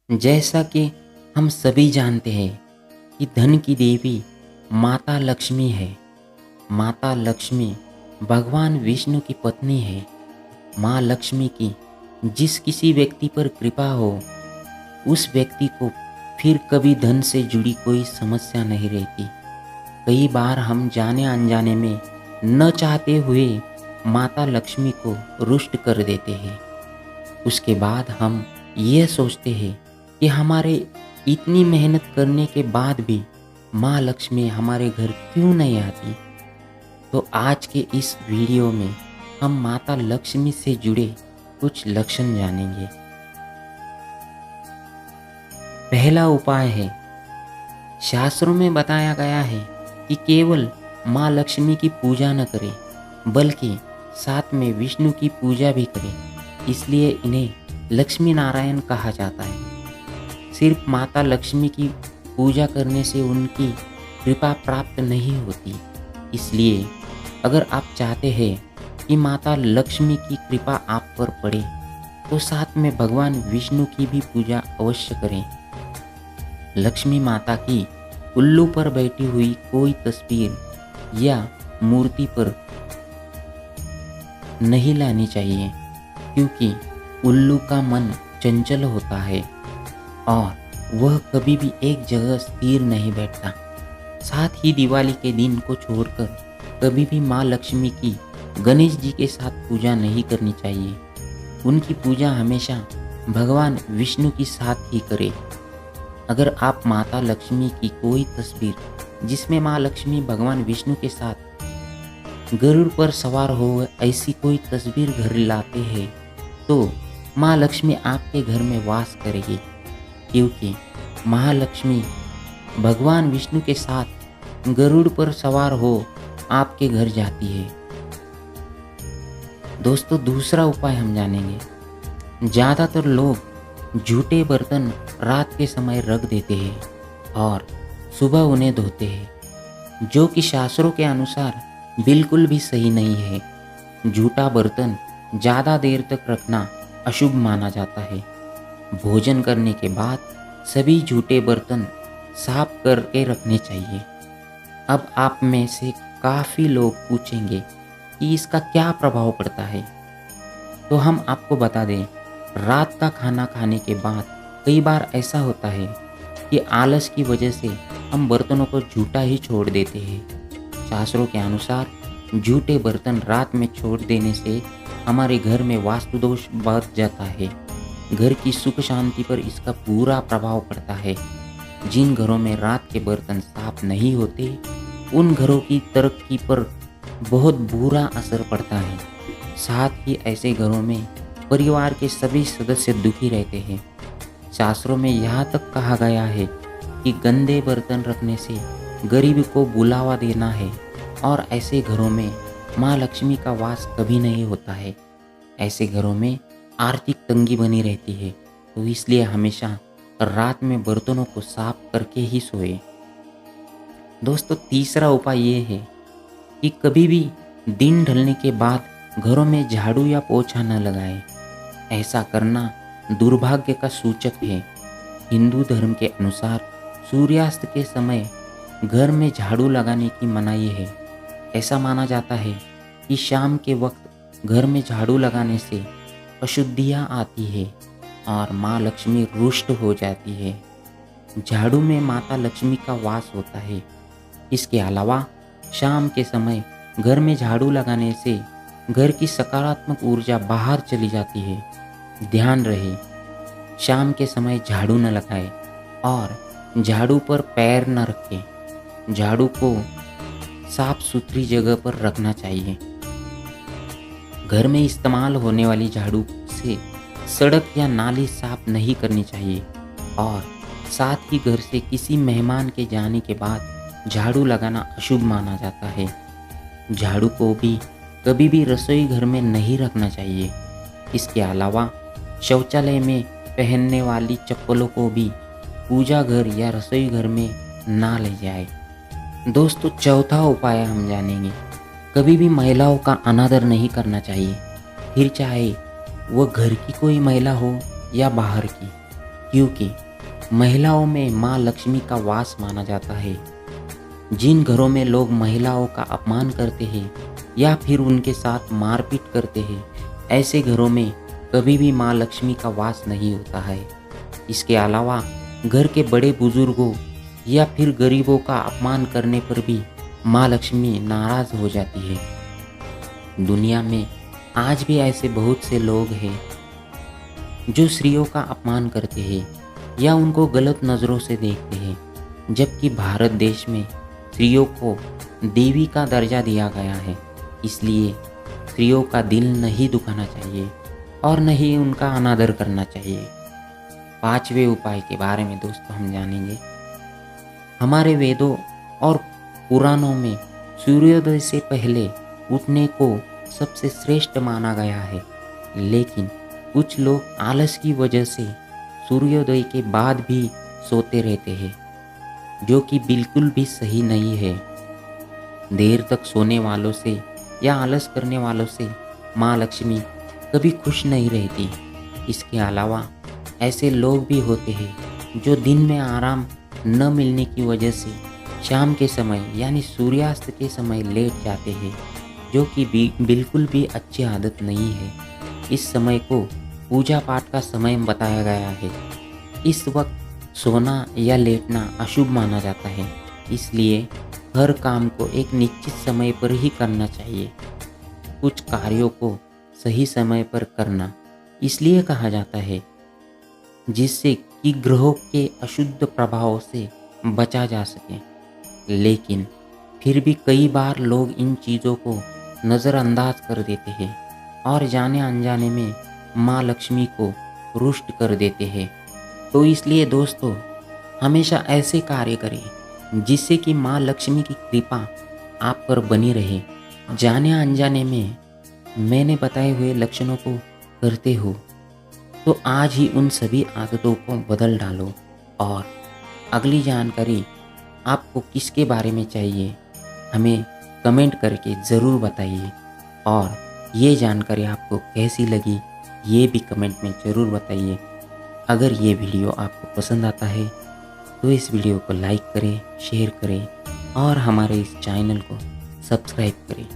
जैसा कि हम सभी जानते हैं कि धन की देवी माता लक्ष्मी है। माता लक्ष्मी भगवान विष्णु की पत्नी है। माँ लक्ष्मी की जिस किसी व्यक्ति पर कृपा हो, उस व्यक्ति को फिर कभी धन से जुड़ी कोई समस्या नहीं रहती। कई बार हम जाने अनजाने में न चाहते हुए माता लक्ष्मी को रुष्ट कर देते हैं। उसके बाद हम यह सोचते हैं कि हमारे इतनी मेहनत करने के बाद भी माँ लक्ष्मी हमारे घर क्यों नहीं आती। तो आज के इस वीडियो में हम माता लक्ष्मी से जुड़े कुछ लक्षण जानेंगे। पहला उपाय है, शास्त्रों में बताया गया है कि केवल माँ लक्ष्मी की पूजा न करें, बल्कि साथ में विष्णु की पूजा भी करें। इसलिए इन्हें लक्ष्मी नारायण कहा जाता है। सिर्फ माता लक्ष्मी की पूजा करने से उनकी कृपा प्राप्त नहीं होती। इसलिए अगर आप चाहते हैं कि माता लक्ष्मी की कृपा आप पर पड़े, तो साथ में भगवान विष्णु की भी पूजा अवश्य करें। लक्ष्मी माता की उल्लू पर बैठी हुई कोई तस्वीर या मूर्ति पर नहीं लानी चाहिए, क्योंकि उल्लू का मन चंचल होता है और वह कभी भी एक जगह स्थिर नहीं बैठता। साथ ही दिवाली के दिन को छोड़कर कभी भी माँ लक्ष्मी की गणेश जी के साथ पूजा नहीं करनी चाहिए। उनकी पूजा हमेशा भगवान विष्णु के साथ ही करें। अगर आप माता लक्ष्मी की कोई तस्वीर जिसमें माँ लक्ष्मी भगवान विष्णु के साथ गरुड़ पर सवार हो, ऐसी कोई तस्वीर घर लाते हैं, तो माँ लक्ष्मी आपके घर में वास करेगी, क्योंकि महालक्ष्मी भगवान विष्णु के साथ गरुड़ पर सवार हो आपके घर जाती है। दोस्तों, दूसरा उपाय हम जानेंगे। ज़्यादातर लोग झूठे बर्तन रात के समय रख देते हैं और सुबह उन्हें धोते हैं, जो कि शास्त्रों के अनुसार बिल्कुल भी सही नहीं है। झूठा बर्तन ज़्यादा देर तक रखना अशुभ माना जाता है। भोजन करने के बाद सभी झूठे बर्तन साफ करके रखने चाहिए। अब आप में से काफ़ी लोग पूछेंगे कि इसका क्या प्रभाव पड़ता है, तो हम आपको बता दें, रात का खाना खाने के बाद कई बार ऐसा होता है कि आलस की वजह से हम बर्तनों को झूठा ही छोड़ देते हैं। शास्त्रों के अनुसार झूठे बर्तन रात में छोड़ देने से हमारे घर में वास्तु दोष बढ़ जाता है। घर की सुख शांति पर इसका पूरा प्रभाव पड़ता है। जिन घरों में रात के बर्तन साफ नहीं होते, उन घरों की तरक्की पर बहुत बुरा असर पड़ता है। साथ ही ऐसे घरों में परिवार के सभी सदस्य दुखी रहते हैं। शास्त्रों में यहाँ तक कहा गया है कि गंदे बर्तन रखने से गरीब को बुलावा देना है और ऐसे घरों में माँ लक्ष्मी का वास कभी नहीं होता है। ऐसे घरों में आर्थिक तंगी बनी रहती है, तो इसलिए हमेशा रात में बर्तनों को साफ करके ही सोए। दोस्तों, तीसरा उपाय ये है कि कभी भी दिन ढलने के बाद घरों में झाड़ू या पोछा न लगाएं। ऐसा करना दुर्भाग्य का सूचक है। हिंदू धर्म के अनुसार सूर्यास्त के समय घर में झाड़ू लगाने की मनाही है। ऐसा माना जाता है कि शाम के वक्त घर में झाड़ू लगाने से अशुद्धियाँ आती है और माँ लक्ष्मी रुष्ट हो जाती है। झाड़ू में माता लक्ष्मी का वास होता है। इसके अलावा शाम के समय घर में झाड़ू लगाने से घर की सकारात्मक ऊर्जा बाहर चली जाती है। ध्यान रहे, शाम के समय झाड़ू न लगाएं और झाड़ू पर पैर न रखें। झाड़ू को साफ सुथरी जगह पर रखना चाहिए। घर में इस्तेमाल होने वाली झाड़ू से सड़क या नाली साफ नहीं करनी चाहिए और साथ ही घर से किसी मेहमान के जाने के बाद झाड़ू लगाना अशुभ माना जाता है। झाड़ू को भी कभी भी रसोई घर में नहीं रखना चाहिए। इसके अलावा शौचालय में पहनने वाली चप्पलों को भी पूजा घर या रसोई घर में ना ले जाए। दोस्तों, चौथा उपाय हम जानेंगे। कभी भी महिलाओं का अनादर नहीं करना चाहिए, फिर चाहे वो घर की कोई महिला हो या बाहर की। क्योंकि महिलाओं में माँ लक्ष्मी का वास माना जाता है। जिन घरों में लोग महिलाओं का अपमान करते हैं या फिर उनके साथ मारपीट करते हैं, ऐसे घरों में कभी भी माँ लक्ष्मी का वास नहीं होता है। इसके अलावा घर के बड़े बुजुर्गों या फिर गरीबों का अपमान करने पर भी माँ लक्ष्मी नाराज हो जाती है। दुनिया में आज भी ऐसे बहुत से लोग हैं जो स्त्रियों का अपमान करते हैं या उनको गलत नज़रों से देखते हैं, जबकि भारत देश में स्त्रियों को देवी का दर्जा दिया गया है। इसलिए स्त्रियों का दिल नहीं दुखाना चाहिए और न ही उनका अनादर करना चाहिए। 5वें उपाय के बारे में दोस्तों हम जानेंगे। हमारे वेदों और पुराणों में सूर्योदय से पहले उठने को सबसे श्रेष्ठ माना गया है, लेकिन कुछ लोग आलस की वजह से सूर्योदय के बाद भी सोते रहते हैं, जो कि बिल्कुल भी सही नहीं है। देर तक सोने वालों से या आलस करने वालों से माँ लक्ष्मी कभी खुश नहीं रहती। इसके अलावा ऐसे लोग भी होते हैं जो दिन में आराम न मिलने की वजह से शाम के समय यानी सूर्यास्त के समय लेट जाते हैं, जो कि बिल्कुल भी अच्छी आदत नहीं है। इस समय को पूजा पाठ का समय बताया गया है। इस वक्त सोना या लेटना अशुभ माना जाता है, इसलिए हर काम को एक निश्चित समय पर ही करना चाहिए। कुछ कार्यों को सही समय पर करना इसलिए कहा जाता है जिससे कि ग्रहों के अशुद्ध प्रभावों से बचा जा सके, लेकिन फिर भी कई बार लोग इन चीज़ों को नज़रअंदाज कर देते हैं और जाने अनजाने में माँ लक्ष्मी को रुष्ट कर देते हैं। तो इसलिए दोस्तों हमेशा ऐसे कार्य करें जिससे कि माँ लक्ष्मी की कृपा आप पर बनी रहे। जाने अनजाने में मैंने बताए हुए लक्षणों को करते हो तो आज ही उन सभी आदतों को बदल डालो। और अगली जानकारी आपको किसके बारे में चाहिए हमें कमेंट करके ज़रूर बताइए, और ये जानकारी आपको कैसी लगी ये भी कमेंट में ज़रूर बताइए। अगर ये वीडियो आपको पसंद आता है तो इस वीडियो को लाइक करें, शेयर करें और हमारे इस चैनल को सब्सक्राइब करें।